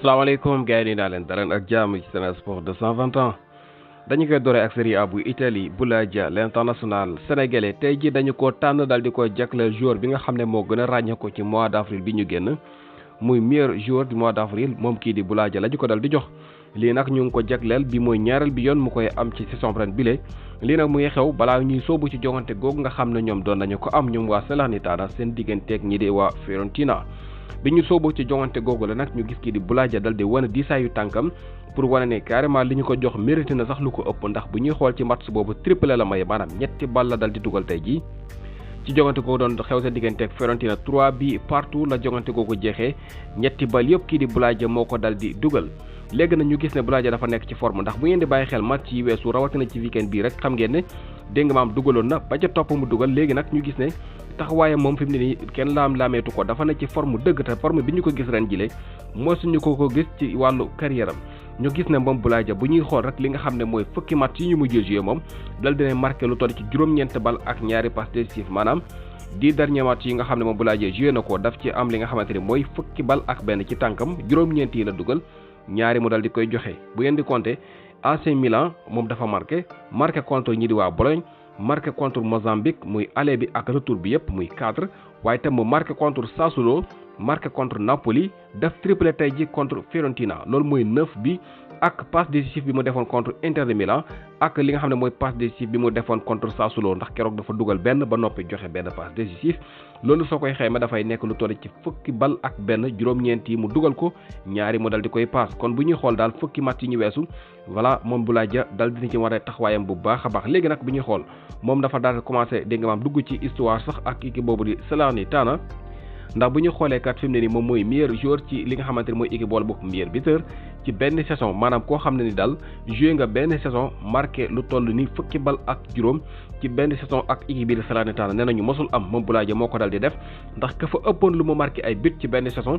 salaamaaleykum gars yi naa leen daleen ak jàmm ci Sen Sport 220 ans dañu koy dooree ak Serie A bu Italie Boulaye Dia l'international sénégalais tey ji dañu ko tànn dal di koy jagleel joueur bi nga xam ne moo gën a ràññee ko ci mois d'avril bi ñu génn muy meilleur joueur du mois d'avril moom kii di Boulaye Dia la ñu ko dal di jox lii nag ñu ngi ko jagleel bi mooy ñaareel bi yoon mu koy am ci saison ren bile lii nag mu ngi xew balaa ñuy soobu ci jongante googu nga xam ne ñoom doon nañu ko am ñoom waa Salernitana seen digganteeg ñi di waa Fiorentina bi ñu sooboo ci jongante googu la nag ñu gis kii di Boulaye Dia dal di wane diisaayu tànkam pour wane ne carrément li ñu ko jox mérité na sax lu ko ëpp ndax bu ñuy xool ci match boobu triplé la may maanaam ñetti bal la dal di dugal tey jii ci jongante googu doon xew sa diggante ak Fiorentina 3 bi partout la jongante googu jeexee ñetti bal yëpp kii di Boulaye Dia moo ko dal di dugal léegi nag ñu gis ne Boulaye Dia dafa nekk ci forme ndax bu ngeen di bàyyi xel match yi weesu rawatina ci weekend bii rek xam ngeen ne dégg nga maam dugaloon na ba ca topp mu dugal léegi nag ñu gis ne taxawaayam moom fi mu ne nii kenn laameetu ko dafa ne ci forme dëgg te forme bi ñu ko gis ren jile moo suñu ko gis ci wàllu carrière am ñu gis ne moom Boulaye Dia bu ñuy xool rek li nga xam ne mooy fukki match yi ñu mujjee joué moom dal dina marqué lu toll ci juróom-ñeent bal ak ñaari passes décisives maanaam 10 derniers match yi nga xam ne moom Boulaye Dia joué na ko daf ci am li nga xamante ni mooy fukki bal ak benn ci tànkam juróom-ñeent yi la dugal ñaari mu dal di koy joxe bu ngeen di compter AC Milan moom dafa marqué contre ñi di waa Bologne marqué contre Mozambique muy aller bi ak retour bi yëpp muy 4 waaye itam mu marqué contre Sassuolo marqué contre Napoli def triplé tey ji contre Fiorentina loolu mooy 9 bi ak passe décisive bi mu defoon contre Inter de Milan ak li nga xam ne mooy passe décisive bi mu defoon contre Sassuolo ndax keroog dafa dugal benn ba noppi joxe benn passe décisive loolu soo koy xayma dafay nekk lu toll ci fukki bal ak benn juróom-ñeent yi mu dugal ko ñaari mu dal di koy paas kon bu ñuy xool daal fukki match yi ñu weesu voilà moom Boulaye Dia dal dina ci war a taxawaayam bu baax a baax léegi nag bu ñuy xool moom dafa daal di commencé dégg nga maam dugg ci histoire sax ak équipe boobu di Salernitana ndax bu ñu xoolee kat fi mu ne nii moom mooy meilleur joueur ci li nga xamante ne mooy équipe boole bokk meilleur buteur ci benn saison maanaam koo xam ne ni daal joué nga benn saison marqué lu toll ni fukki bal ak juróom ci benn saison ak équipe bi di Salernitana nee nañu mosul am moom Boulaye Dia moo ko dal di def ndax ka fa ëppoon lu mu marqué ay but ci benn saison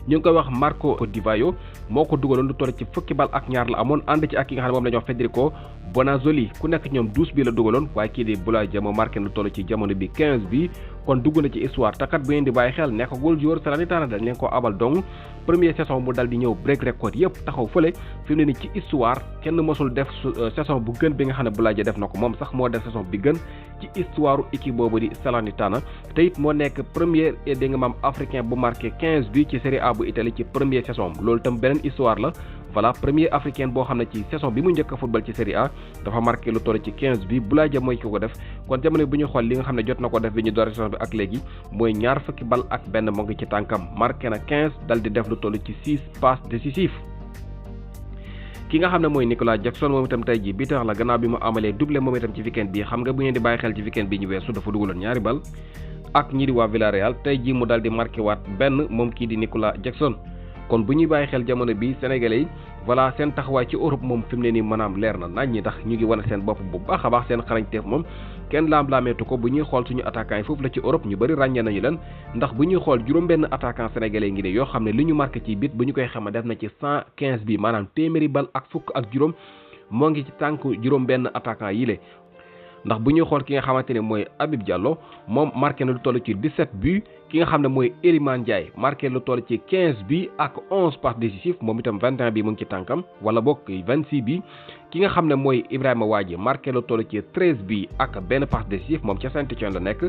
ñu ngi koy wax Marco Di Vaio moo ko dugaloon lu toll ci fukki bal ak ñaar la amoon ànd ci ak ki nga xam ne moom la ñuy wax Federico Bonazzoli ku nekk ñoom 12 bi la dugaloon waaye kii di Boulaye Dia moo marqué lu toll ci jamono bi 15 bi kon dugg na ci histoire takat bu ngeen di bàyyi xel nekkagul joueur Salernitana dañ leen ko abal dong première saison mu dal di ñëw break record yëpp taxaw fële fi mu ne ni ci histoire kenn mosul def saison bu gën bi nga xam ne Boulaye Dia def na ko moom sax moo def saison bi gën ci histoire équipe boobu di Salernitana te it moo nekk première dégg nga maam africain bu marqué 15 bi ci Serie A bu Italie ci première saison loolu tam beneen histoire la voilà premier africain boo xam ne ci saison bi mu njëkk a football ci Serie A dafa marqué lu toll ci 15 bi Boulaye Dia mooy ki ko def kon jamono bu ñu xool li nga xam ne jot na ko def bi ñu door saison bi ak léegi mooy ñaar fukki bal ak benn moo ngi ci tànkam marqué na 15 dal di def lu toll ci 6 passes décisives ki nga xam ne mooy Nicolas Jackson moom itam tey jii bi tax la gannaaw bi mu amalee doublé moom itam ci weekend bi xam nga bu ngeen di bàyyi xel ci weekend bi ñu weesu dafa dugaloon ñaari bal ak ñi di waa Villarreal tey jii mu dal di marqué waat benn moom kii di Nicolas Jackson kon bu ñuy bàyyi xel jamono bi sénégalais yi voilà seen taxawaay ci Europe moom fi mu ne nii maanaam leer na nañ ñi ndax ñu ngi wane seen bopp bu baax a baax seen xarañteef moom kenn laam-laameetu ko bu ñuy xool suñu attaquant yi foofu la ci Europe ñu bëri ràññee nañu leen ndax bu ñuy xool juróom-benn attaquant sénégalais ngi ne yoo xam ne li ñu marqué ci bit bu ñu koy xama def na ci 115 bi maanaam téeméeri bal ak fukk ak juróom moo ngi ci tànk juróom-benn attaquant yi le ndax bu ñuy xool ki nga xamante ne mooy Habib Diallo moom marqué na lu toll ci 17 buts ki nga xam ne mooy Iliman Ndiaye marqué lu toll ci 15 buts ak 11 passes décisives moom itam 21 bi mu ngi ci tànkam wala bokk 26 bi ki nga xam ne mooy Ibrahima Wadji marqué lu toll ci 13 buts ak benn passe décisif moom ca Saint-Étienne la nekk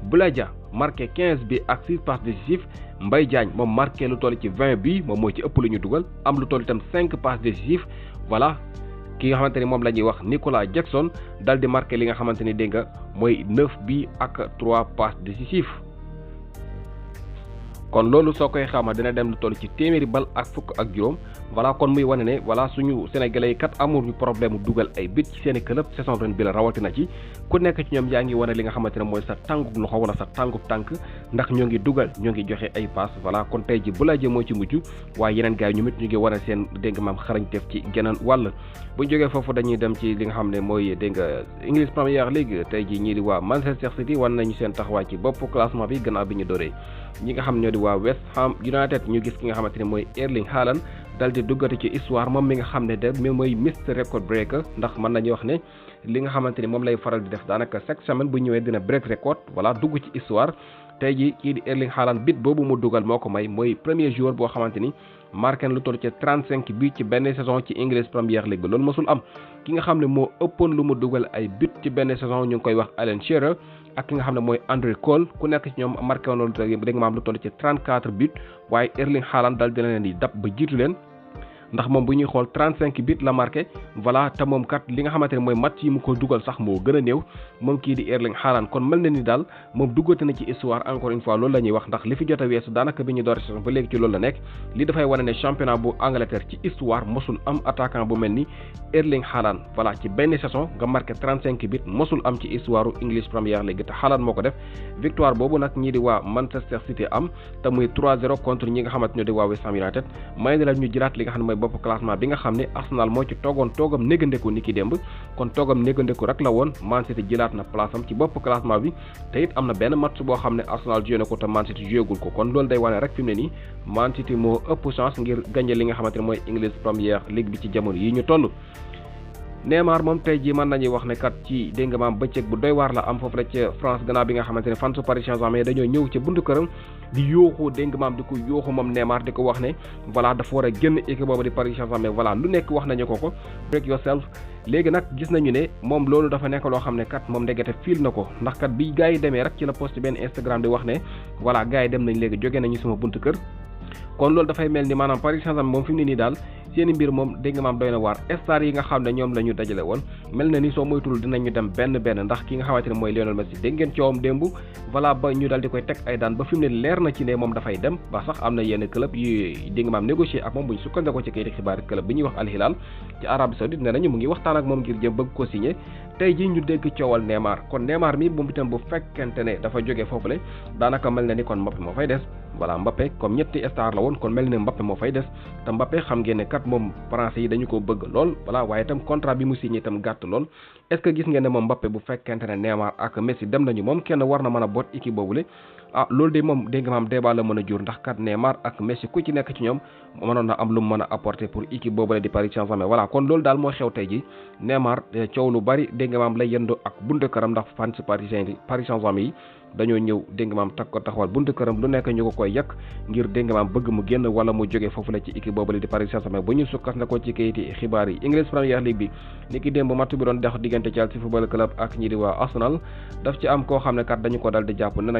Boulaye Dia marqué 15 buts ak 6 passes décisives Mbaye Diagne moom marqué lu toll ci 20 buts moom mooy ci ëpp lu ñu dugal am lu toll itam 5 passes décisives voilà ki nga xamante ni moom la ñuy wax Nicolas Jackson dal di marqué li nga xamante ni dégg nga mooy 9 bi ak 3 passes décisives kon loolu soo koy xama dina dem lu toll ci téeméeri bal ak fukk ak juróom voilà kon muy wane ne voilà suñu sénégalais yi kat amul ñu problème dugal ay bit ci seeni club saison ren bi la rawatina ci ku nekk ci ñoom yaa ngi wane li nga xamante ne mooy sa tàngub loxo wala sa tàngub tànk ndax ñoo ngi dugal ñoo ngi joxe ay passe voilà kon tey ji Boulaye Dia moo ci mujj waaye yeneen gars yi ñu ngi wane seen dégg nga maam xarañteef ci geneen wàll bu ñu jógee foofu dañuy dem ci li nga xam ne mooy dégg nga English Premier League tey ji ñii di waa Manchester City wan nañu seen taxawaay ci bopp classement bi gannaaw bi ñu dooree ñi nga xam ñoo di waa West Ham United ñu gis ki nga xamante ne mooy Erling Haaland dal di duggati ci histoire moom mi nga xam ne de mooy Mr Record Breaker ndax mën nañu wax ne li nga xamante ni moom lay faral di def daanaka chaque semaine bu ñëwee dina break record voilà dugg ci histoire tey ji kii di Erling Haaland bit boobu mu dugal moo ko may mooy premier joueur boo xamante ni marqué na lu toll ci 35 buts ci benn saison ci English Premier League bi loolu mosul am ki nga xam ne moo ëppoon lu mu dugal ay but ci benn saison ñu ngi koy wax Alan Shearer ak ki nga xam ne mooy Andrew Cole ku nekk ci ñoom marqué woon dégg nga maam lu toll ci 34 buts waaye Erling Haaland dal dina leen di dab ba jiitu leen ndax moom bu ñuy xool 35 buts la marqué voilà te moom kat li nga xamante ne mooy match yi mu ko dugal sax moo gën a néew moom kii di Erling Haaland kon mel na ni daal moom duggate na ci histoire encore une fois loolu la ñuy wax ndax li fi jot a weesu daanaka bi ñu door saison ba léegi ci loolu la nekk li dafay wane ne championnat bu Angleterre ci histoire mosul am attaquant bu mel ni Erling Haaland voilà ci benn saison nga marqué 35 buts mosul am ci histoire u English Premier League te Haaland moo ko def victoire boobu nag ñii di waa Manchester City am te muy 3-0 contre ñi nga xamante ñoo di waa West Ham United may na la ñu jëlaat li nga xam ne mooy bopp classement bi nga xam ne Arsenal moo ci toogam négandeku ni ki démb kon toogam négandeku rek la woon Man City jëlaat na place am ci bopp classement bi te it am na benn match boo xam ne Arsenal joué na ko te Man City joué gul ko kon loolu day wane rek fi mu ne nii Man City moo ëpp chance ngir gagné li nga xamante ne mooy English Premier League bi ci jamono yi ñu toll. Neymar moom tey jii mën nañuy wax ne kat ci dégg nga maam bëccëg bu doy waar la am foofu la ca France gannaaw bi nga xamante ne fan su Paris Saint-Germain dañoo ñëw ca buntu këram di yooxu dégg nga maam di ko yooxu moom Neymar di ko wax ne voilà dafa war a génn équipe boobu di Paris Saint-Germain voilà lu nekk wax nañu ko break yourself léegi nag gis nañu ne moom loolu dafa nekk loo xam ne kat moom ndegete fiil na ko ndax kat bi gars yi demee rek ci la post benn Instagram di wax ne voilà gars yi dem nañ léegi jóge nañu sama buntu kër kon loolu dafay mel ni maanaam Paris Saint-Germain moom fi mu ne nii daal seeni mbir moom dégg nga maam doy na waar star yi nga xam ne ñoom la ñu dajale woon mel na ni soo moytul dinañu dem benn ndax ki nga xamante ne mooy Lionel Messi dégg ngeen coowam démb voilà ba ñu dal di koy teg ay daan ba fi mu ne leer na ci ne moom dafay dem ba sax am na yenn club yu dégg nga maam négocier ak moom bu ñu sukkandikoo ci kayiti xibaar club bi ñuy wax Al Hilal ci Arabie Saoudite ne nañu mu ngi waxtaan ak moom ngir jëm bëgg ko signé tey ji ñu dégg coowal Neymar kon Neymar mi moom itam bu fekkente ne dafa jógee foofule daanaka mel na ni kon Mbappé moo fay des voilà Mbappé comme ñetti star la woon kon mel ne Mbappé moo fay des te Mbappé xam ngeen ne kat moom français yi dañu ko bëgg lool voilà waaye itam contrat bi mu signé itam gàtt lool est-ce que gis ngeen ne moom Mbappé bu fekkente ne Neymar ak Messi dem nañu moom kenn war na mën a boot équipe boobule loolu de moom dégg nga maam débat la mën a jur ndax kat Neymar ak Messi ku ci nekk ci ñoom mënoon na am lu mu mën a apporter pour équipe boobule di Paris Saint-Germain voilà kon loolu daal moo xew tey ji Neymar coow lu bari dégg nga maam lay yëndoo ak buntu këram ndax fan si Paris Saint-Germain yi dañoo ñëw dégg nga maam takk ko taxawal buntu këram lu nekk ñu ko koy yàq ngir dégg nga maam bëgg mu génn wala mu jóge foofu la ci équipe boobule di Paris Saint-Germain bu ñu sukkas na ko ci kayiti xibaar yi English Premier League bi ni ki démb match bi doon dex diggante Chelsea Football Club ak ñi di waa Arsenal daf ci am koo xam ne kat dañu ko dal di jàpp ne na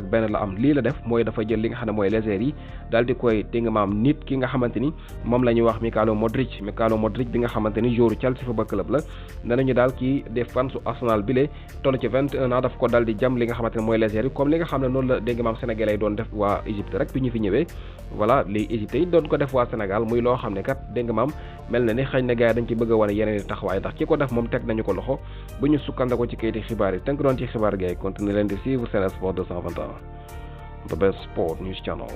21 la am lii la def mooy dafa jël li nga xam ne mooy légers yi dal di koy dégg nga maam nit ki nga xamante ni moom la ñuy wax Mikhailo Modric bi nga xamante ni joueur Chelsea Football Club la ne nañu daal kii def fan su Arsenal bi le toll ci 21 ans daf ko dal di jam li nga xamante ne mooy légers yi comme li nga xam ne noonu la dégg nga maam sénégalais yi doon def waa Égypte rek bi ñu fi ñëwee voilà les Égyptiens yi doon ko def waa Sénégal muy loo xam ne kat dégg nga maam mel na ni xëy na gars yi dañ ci bëgg a wane yeneen i taxawaay ndax ki ko def moom teg nañu ko loxo bu ñu sukkandikoo ci kayiti xibaar yi tënk doon ci xibaar gars yi continuer leen di suivre Sen Sport 221 the best sport news channel